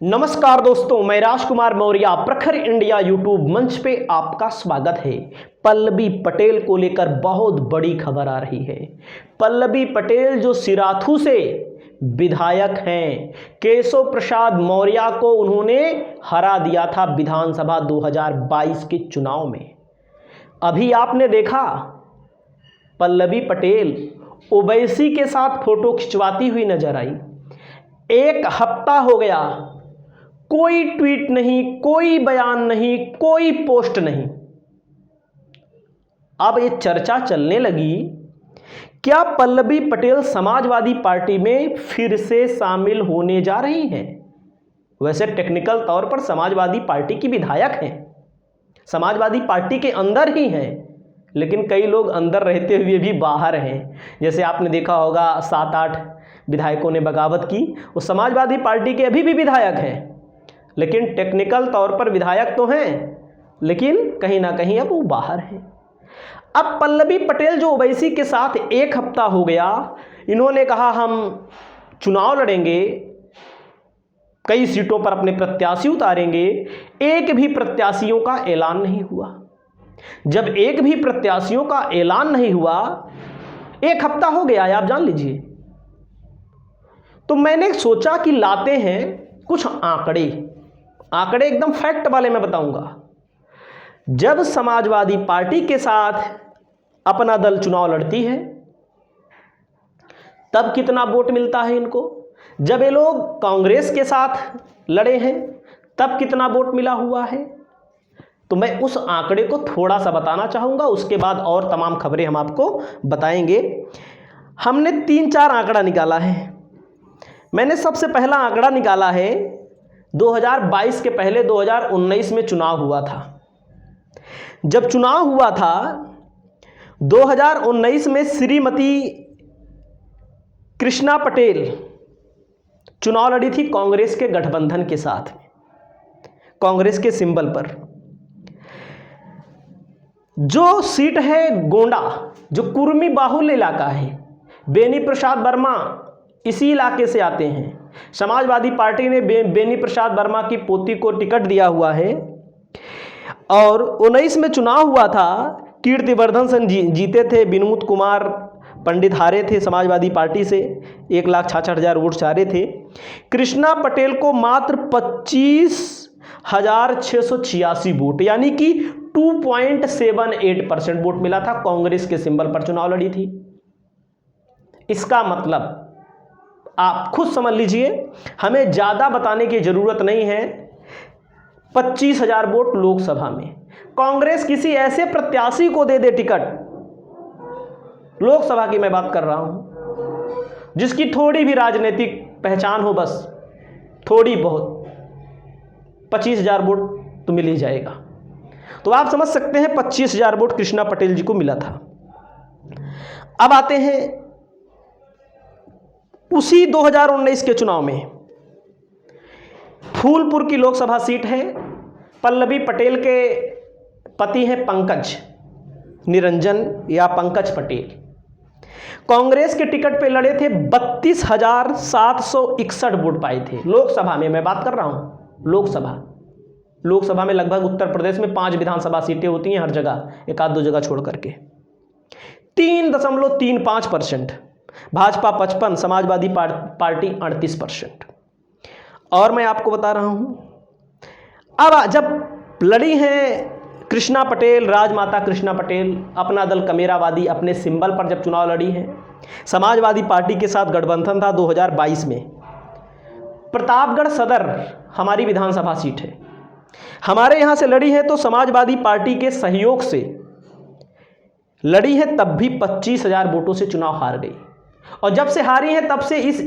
नमस्कार दोस्तों, मैं राजकुमार मौर्य प्रखर इंडिया यूट्यूब मंच पे आपका स्वागत है। पल्लवी पटेल को लेकर बहुत बड़ी खबर आ रही है। पल्लवी पटेल जो सिराथू से विधायक हैं, केशव प्रसाद मौर्य को उन्होंने हरा दिया था विधानसभा 2022 के चुनाव में। अभी आपने देखा पल्लवी पटेल ओवैसी के साथ फोटो खिंचवाती हुई नजर आई। एक हफ्ता हो गया, कोई ट्वीट नहीं, कोई बयान नहीं, कोई पोस्ट नहीं। अब ये चर्चा चलने लगी, क्या पल्लवी पटेल समाजवादी पार्टी में फिर से शामिल होने जा रही हैं? वैसे टेक्निकल तौर पर समाजवादी पार्टी की विधायक हैं, समाजवादी पार्टी के अंदर ही हैं, लेकिन कई लोग अंदर रहते हुए भी बाहर हैं। जैसे आपने देखा होगा 7-8 विधायकों ने बगावत की, वो समाजवादी पार्टी के अभी भी विधायक हैं, लेकिन टेक्निकल तौर पर विधायक तो हैं, लेकिन कहीं ना कहीं अब वो बाहर हैं। अब पल्लवी पटेल जो ओवैसी के साथ एक हफ्ता हो गया, इन्होंने कहा हम चुनाव लड़ेंगे, कई सीटों पर अपने प्रत्याशी उतारेंगे। एक भी प्रत्याशियों का ऐलान नहीं हुआ। जब एक भी प्रत्याशियों का ऐलान नहीं हुआ, एक हफ्ता हो गया है, आप जान लीजिए, तो मैंने सोचा कि लाते हैं कुछ आंकड़े एकदम फैक्ट वाले मैं बताऊंगा। जब समाजवादी पार्टी के साथ अपना दल चुनाव लड़ती है तब कितना वोट मिलता है इनको, जब ये लोग कांग्रेस के साथ लड़े हैं तब कितना वोट मिला हुआ है। तो मैं उस आंकड़े को थोड़ा सा बताना चाहूंगा, उसके बाद और तमाम खबरें हम आपको बताएंगे। हमने 3-4 आंकड़ा निकाला है। मैंने सबसे पहला आंकड़ा निकाला है 2022 के पहले 2019 में चुनाव हुआ था। जब चुनाव हुआ था 2019 में श्रीमती कृष्णा पटेल चुनाव लड़ी थी कांग्रेस के गठबंधन के साथ, कांग्रेस के सिंबल पर। जो सीट है गोंडा, जो कुर्मी बाहुल्य इलाका है, बेनी प्रसाद वर्मा इसी इलाके से आते हैं। समाजवादी पार्टी ने बेनी प्रसाद वर्मा की पोती को टिकट दिया हुआ है और 19 में चुनाव हुआ था। कीर्तिवर्धन सिंह जीते थे, विनोद कुमार पंडित हारे थे समाजवादी पार्टी से, 1,66,000 वोट चारे थे। कृष्णा पटेल को मात्र 25,686 वोट, यानी कि 2.78% वोट मिला था। कांग्रेस के सिंबल पर चुनाव लड़ी थी। इसका मतलब आप खुद समझ लीजिए, हमें ज़्यादा बताने की ज़रूरत नहीं है। 25,000 वोट लोकसभा में कांग्रेस किसी ऐसे प्रत्याशी को दे दे टिकट, लोकसभा की मैं बात कर रहा हूं, जिसकी थोड़ी भी राजनीतिक पहचान हो, बस थोड़ी बहुत, 25,000 वोट तो मिल ही जाएगा। तो आप समझ सकते हैं 25,000 वोट कृष्णा पटेल जी को मिला था। अब आते हैं उसी 2019 के चुनाव में, फूलपुर की लोकसभा सीट है। पल्लवी पटेल के पति हैं पंकज निरंजन या पंकज पटेल। कांग्रेस के टिकट पे लड़े थे, 32,761 वोट पाए थे लोकसभा में। मैं बात कर रहा हूं लोकसभा में लगभग उत्तर प्रदेश में 5 विधानसभा सीटें होती हैं हर जगह, 1-2 जगह छोड़ करके। 3.35%, भाजपा 55, समाजवादी पार्टी 38%। और मैं आपको बता रहा हूं, अब जब लड़ी हैं कृष्णा पटेल, राजमाता कृष्णा पटेल, अपना दल कमेरावादी अपने सिंबल पर जब चुनाव लड़ी है, समाजवादी पार्टी के साथ गठबंधन था 2022 में। प्रतापगढ़ सदर हमारी विधानसभा सीट है, हमारे यहां से लड़ी है, तो समाजवादी पार्टी के सहयोग से लड़ी है, तब भी 25,000 वोटों से चुनाव हार गई। और जब से हारी है तब से इस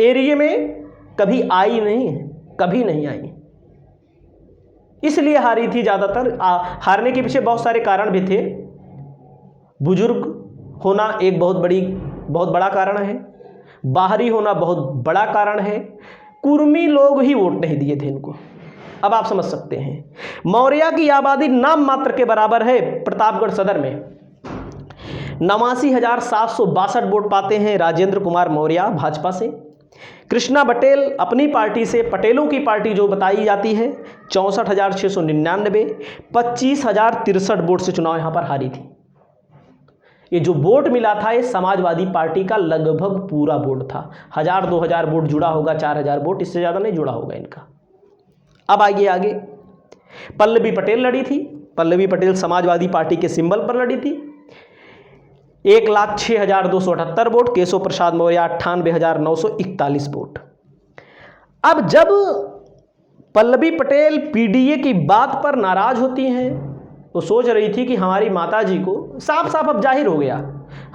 एरिया में कभी आई नहीं है, कभी नहीं आई। इसलिए हारी थी ज़्यादातर। हारने के पीछे बहुत सारे कारण भी थे। बुजुर्ग होना एक बहुत बड़ा कारण है, बाहरी होना बहुत बड़ा कारण है, कुर्मी लोग ही वोट नहीं दिए थे इनको। अब आप समझ सकते हैं, मौर्य की आबादी नाम मात्र के बराबर है। प्रतापगढ़ सदर में 89,762 वोट पाते हैं राजेंद्र कुमार मौर्य भाजपा से। कृष्णा बटेल अपनी पार्टी से, पटेलों की पार्टी जो बताई जाती है, 64,699, 25,063 वोट से चुनाव यहां पर हारी थी। ये जो वोट मिला था ये समाजवादी पार्टी का लगभग पूरा वोट था। 1,000-2,000 वोट जुड़ा होगा, 4,000 वोट, इससे ज़्यादा नहीं जुड़ा होगा इनका। अब आगे पल्लवी पटेल लड़ी थी। पल्लवी पटेल समाजवादी पार्टी के सिंबल पर लड़ी थी। 1,06,278 वोट। केशव प्रसाद मौर्य 98,941 वोट। अब जब पल्लवी पटेल पीडीए की बात पर नाराज होती हैं, वो सोच रही थी कि हमारी माताजी को, साफ साफ अब जाहिर हो गया,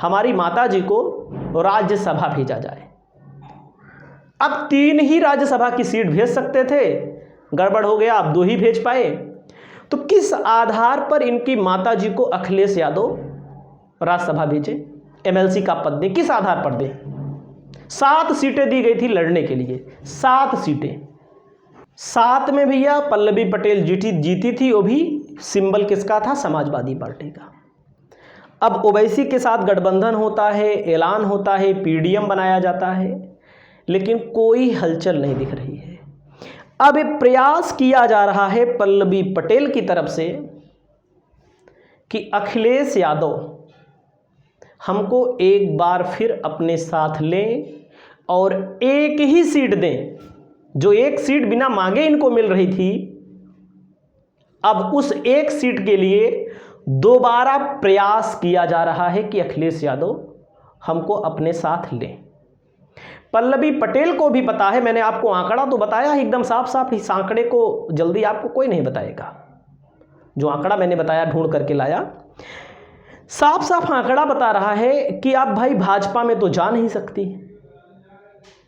हमारी माताजी को राज्यसभा भेजा जाए। अब 3 ही राज्यसभा की सीट भेज सकते थे, गड़बड़ हो गया, अब 2 ही भेज पाए। तो किस आधार पर इनकी माताजी को अखिलेश यादव राज्यसभा भेजे, एमएलसी का पद दें, किस आधार पर दें? 7 सीटें दी गई थी लड़ने के लिए, 7 सीटें। 7 में भैया पल्लवी पटेल जीती थी, वो भी सिंबल किसका था? समाजवादी पार्टी का। अब ओवैसी के साथ गठबंधन होता है, ऐलान होता है, पीडीएम बनाया जाता है, लेकिन कोई हलचल नहीं दिख रही है। अब एक प्रयास किया जा रहा है पल्लवी पटेल की तरफ से कि अखिलेश यादव हमको एक बार फिर अपने साथ लें और एक ही सीट दें। जो एक सीट बिना मांगे इनको मिल रही थी, अब उस एक सीट के लिए दोबारा प्रयास किया जा रहा है कि अखिलेश यादव हमको अपने साथ लें। पल्लवी पटेल को भी पता है, मैंने आपको आंकड़ा तो बताया एकदम साफ साफ, इस आंकड़े को जल्दी आपको कोई नहीं बताएगा। जो आंकड़ा मैंने बताया, ढूंढ करके लाया, साफ साफ आंकड़ा बता रहा है कि आप भाई भाजपा में तो जा नहीं सकती।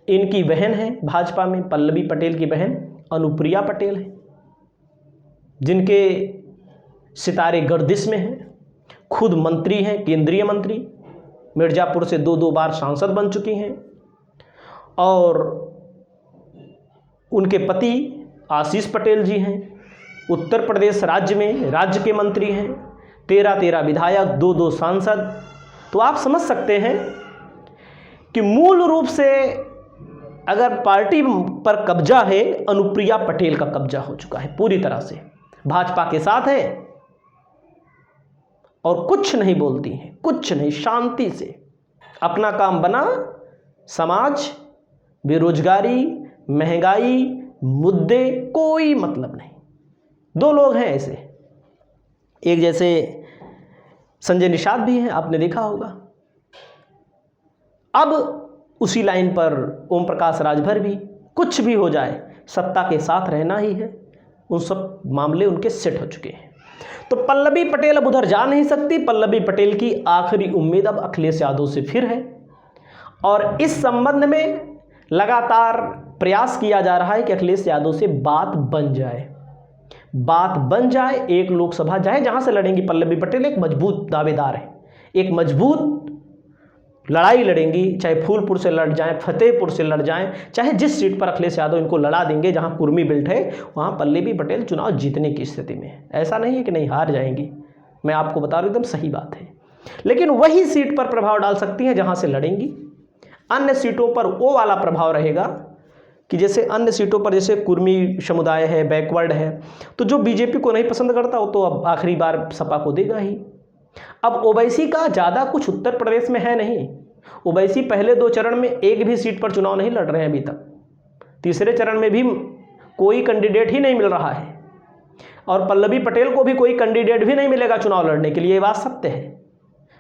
इनकी बहन है भाजपा में, पल्लवी पटेल की बहन अनुप्रिया पटेल है, जिनके सितारे गर्दिश में हैं, खुद मंत्री हैं, केंद्रीय मंत्री, मिर्जापुर से 2 बार सांसद बन चुकी हैं, और उनके पति आशीष पटेल जी हैं, उत्तर प्रदेश राज्य में राज्य के मंत्री हैं, 13 विधायक, 2 सांसद। तो आप समझ सकते हैं कि मूल रूप से अगर पार्टी पर कब्जा है, अनुप्रिया पटेल का कब्जा हो चुका है पूरी तरह से, भाजपा के साथ है और कुछ नहीं बोलती हैं, कुछ नहीं, शांति से अपना काम बना, समाज, बेरोजगारी, महंगाई, मुद्दे, कोई मतलब नहीं। 2 लोग हैं ऐसे, एक जैसे संजय निषाद भी हैं, आपने देखा होगा। अब उसी लाइन पर ओम प्रकाश राजभर भी, कुछ भी हो जाए सत्ता के साथ रहना ही है, उन सब मामले उनके सेट हो चुके हैं। तो पल्लवी पटेल अब उधर जा नहीं सकती। पल्लवी पटेल की आखिरी उम्मीद अब अखिलेश यादव से फिर है, और इस संबंध में लगातार प्रयास किया जा रहा है कि अखिलेश यादव से बात बन जाए, बात बन जाए। एक लोकसभा जाए, जहां से लड़ेंगी पल्लवी पटेल, एक मजबूत दावेदार है, एक मजबूत लड़ाई लड़ेंगी, चाहे फूलपुर से लड़ जाएं, फतेहपुर से लड़ जाएं, चाहे जिस सीट पर अखिलेश यादव इनको लड़ा देंगे, जहां कुर्मी बेल्ट है, वहां पल्लवी पटेल चुनाव जीतने की स्थिति में है। ऐसा नहीं है कि नहीं हार जाएंगी, मैं आपको बता रहा हूं, एकदम सही बात है। लेकिन वही सीट पर प्रभाव डाल सकती हैं जहां से लड़ेंगी। अन्य सीटों पर वो वाला प्रभाव रहेगा कि जैसे अन्य सीटों पर, जैसे कुर्मी समुदाय है, बैकवर्ड है, तो जो बीजेपी को नहीं पसंद करता वो तो अब आखिरी बार सपा को देगा ही। अब ओवैसी का ज़्यादा कुछ उत्तर प्रदेश में है नहीं। ओवैसी पहले 2 चरण में एक भी सीट पर चुनाव नहीं लड़ रहे हैं अभी तक। तीसरे चरण में भी कोई कैंडिडेट ही नहीं मिल रहा है, और पल्लवी पटेल को भी कोई कैंडिडेट भी नहीं मिलेगा चुनाव लड़ने के लिए, ये बात सत्य है।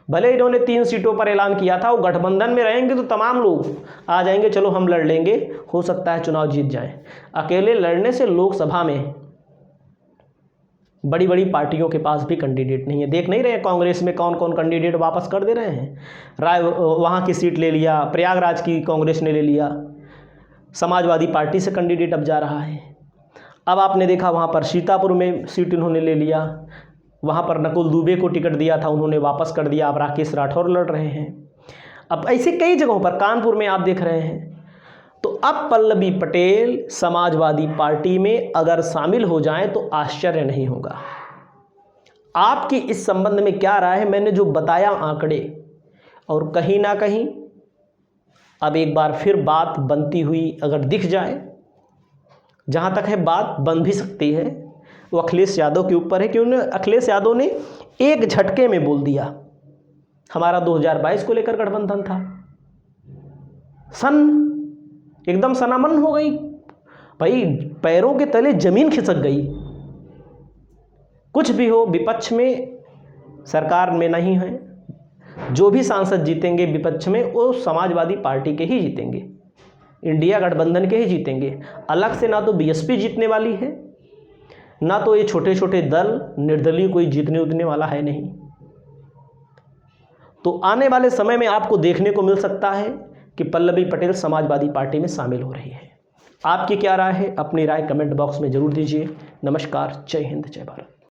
भले इन्होंने 3 सीटों पर ऐलान किया था, वो गठबंधन में रहेंगे तो तमाम लोग आ जाएंगे, चलो हम लड़ लेंगे, हो सकता है चुनाव जीत जाएं। अकेले लड़ने से लोकसभा में बड़ी बड़ी पार्टियों के पास भी कैंडिडेट नहीं है। देख नहीं रहे हैं कांग्रेस में कौन कौन कैंडिडेट वापस कर दे रहे हैं। राय वहाँ की सीट ले लिया, प्रयागराज की कांग्रेस ने ले लिया, समाजवादी पार्टी से कैंडिडेट अब जा रहा है। अब आपने देखा वहाँ पर सीतापुर में सीट इन्होंने ले लिया, वहाँ पर नकुल दुबे को टिकट दिया था, उन्होंने वापस कर दिया, अब राकेश राठौर लड़ रहे हैं। अब ऐसे कई जगहों पर, कानपुर में आप देख रहे हैं। तो अब पल्लवी पटेल समाजवादी पार्टी में अगर शामिल हो जाएं तो आश्चर्य नहीं होगा। आपकी इस संबंध में क्या राय है? मैंने जो बताया आंकड़े, और कहीं ना कहीं अब एक बार फिर बात बनती हुई अगर दिख जाए, जहाँ तक है बात बन भी सकती है, वो अखिलेश यादव के ऊपर है कि उन्हें अखिलेश यादव ने एक झटके में बोल दिया हमारा 2022 को लेकर गठबंधन था, एकदम सनामन हो गई भाई, पैरों के तले जमीन खिसक गई। कुछ भी हो, विपक्ष में सरकार में नहीं है, जो भी सांसद जीतेंगे विपक्ष में वो समाजवादी पार्टी के ही जीतेंगे, इंडिया गठबंधन के ही जीतेंगे। अलग से ना तो बीएसपी जीतने वाली है, ना तो ये छोटे छोटे दल निर्दलीय कोई जीतने उतने वाला है नहीं। तो आने वाले समय में आपको देखने को मिल सकता है कि पल्लवी पटेल समाजवादी पार्टी में शामिल हो रही है। आपकी क्या राय है? अपनी राय कमेंट बॉक्स में जरूर दीजिए। नमस्कार, जय हिंद, जय भारत।